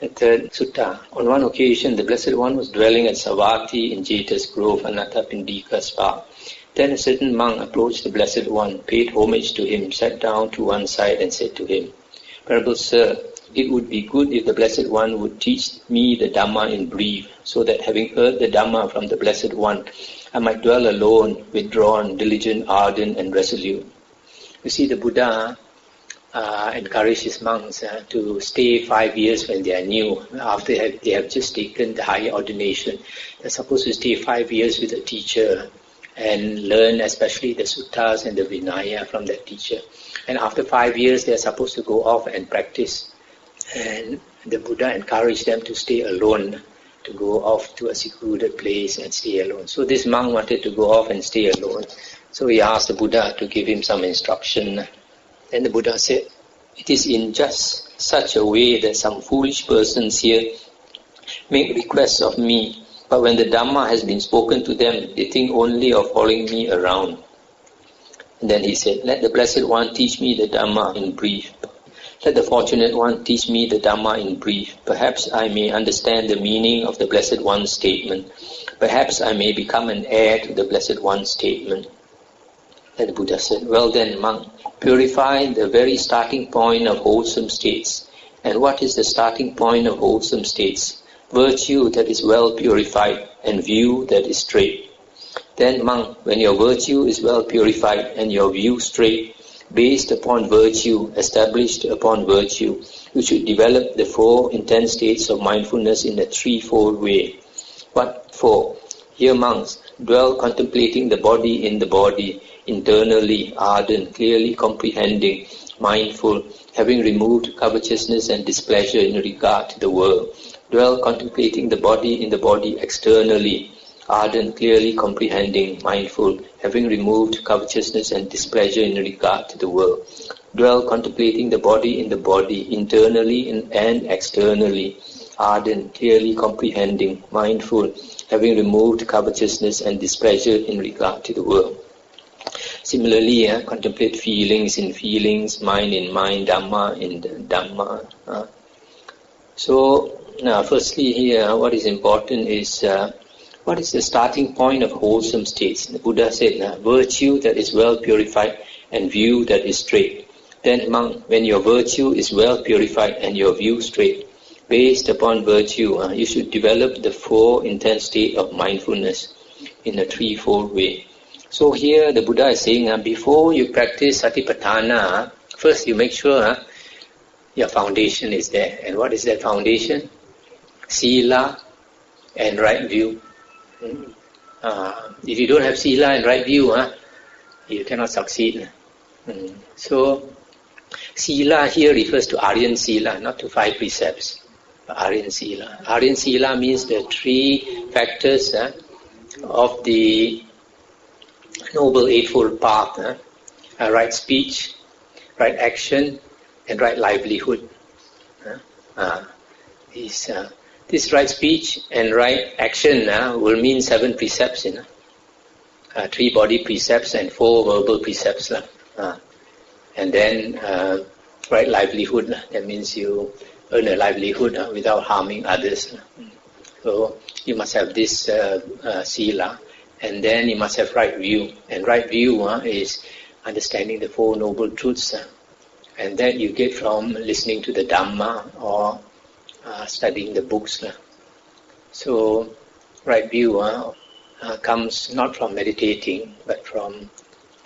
The third sutta. On one occasion, the Blessed One was dwelling at Savatthi in Jeta's Grove, Anathapindika's park. Then a certain monk approached the Blessed One, paid homage to him, sat down to one side and said to him, Venerable Sir, it would be good if the Blessed One would teach me the Dhamma in brief, so that having heard the Dhamma from the Blessed One, I might dwell alone, withdrawn, diligent, ardent and resolute. You see, the Buddha encouraged his monks to stay 5 years when they are new. After they have just taken the higher ordination, they're supposed to stay 5 years with a teacher and learn especially the suttas and the Vinaya from that teacher. And after 5 years, they are supposed to go off and practice. And the Buddha encouraged them to stay alone, to go off to a secluded place and stay alone. So this monk wanted to go off and stay alone. So he asked the Buddha to give him some instruction. Then the Buddha said, it is in just such a way that some foolish persons here make requests of me, but when the Dhamma has been spoken to them, they think only of following me around. And then he said, let the Blessed One teach me the Dhamma in brief. Let the Fortunate One teach me the Dhamma in brief. Perhaps I may understand the meaning of the Blessed One's statement. Perhaps I may become an heir to the Blessed One's statement. And the Buddha said, well then, monk, purify the very starting point of wholesome states. And what is the starting point of wholesome states? Virtue that is well purified and view that is straight. Then, monk, when your virtue is well purified and your view straight, based upon virtue, established upon virtue, you should develop the 4 intense states of mindfulness in a threefold way. What for? Here, monks, dwell contemplating the body in the body, internally, ardent, clearly comprehending, mindful, having removed covetousness and displeasure in regard to the world. Dwell contemplating the body in the body externally, ardent, clearly comprehending, mindful, having removed covetousness and displeasure in regard to the world. Dwell contemplating the body in the body, internally and externally, ardent, clearly comprehending, mindful, having removed covetousness and displeasure in regard to the world. Similarly, contemplate feelings in feelings, mind in mind, Dhamma in Dhamma. So, firstly here, what is important is what is the starting point of wholesome states? The Buddha said, virtue that is well purified and view that is straight. Then, monk, when your virtue is well purified and your view straight, based upon virtue, you should develop the 4 intense states of mindfulness in a threefold way. So here the Buddha is saying, before you practice Satipatthana, first you make sure your foundation is there. And what is that foundation? Sila and right view. If you don't have Sila and right view, you cannot succeed. So Sila here refers to Aryan Sila, not to 5 precepts. Aryan Sila. Aryan Sila means the 3 factors of the Noble Eightfold Path. Right speech, right action, and right livelihood. This right speech and right action will mean 7 precepts. 3 body precepts and 4 verbal precepts. And then right livelihood, that means you earn a livelihood without harming others. So you must have this Sila, and then you must have right view. And right view is understanding the 4 noble truths. And that you get from listening to the Dhamma or studying the books. So right view comes not from meditating, but from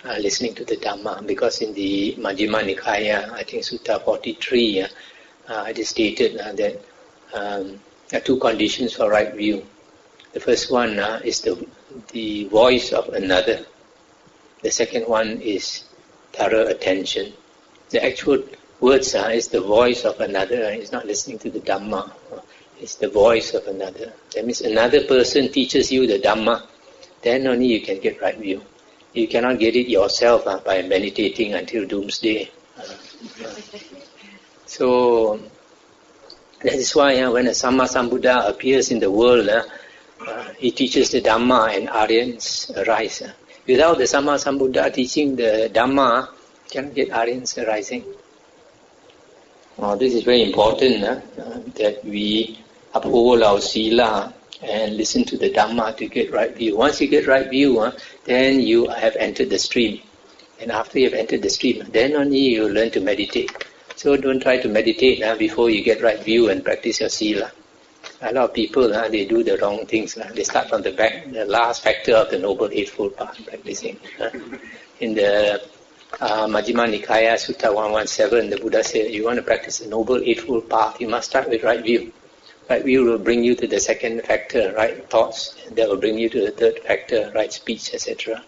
listening to the Dhamma. Because in the Majjhima Nikaya, I think Sutta 43, it is stated that there are 2 conditions for right view. The first one is the voice of another. The second one is thorough attention. The actual words is the voice of another. It's not listening to the Dhamma. It's the voice of another. That means another person teaches you the Dhamma. Then only you can get right view. You cannot get it yourself by meditating until doomsday. So that is why when a Sammasambuddha appears in the world, he teaches the Dhamma and Aryans arise. Without the Sammasambuddha teaching the Dhamma, you cannot get Aryans arising. This is very important, that we uphold our sila and listen to the Dhamma to get right view. Once you get right view, then you have entered the stream. And after you have entered the stream, then only you learn to meditate. So don't try to meditate before you get right view and practice your sila. A lot of people, they do the wrong things. They start from the back, the last factor of the Noble Eightfold Path practicing. In the Majjhima Nikaya Sutta 117, the Buddha said, you want to practice the Noble Eightfold Path, you must start with right view. Right view will bring you to the second factor, right thoughts, and that will bring you to the third factor, right speech, etc.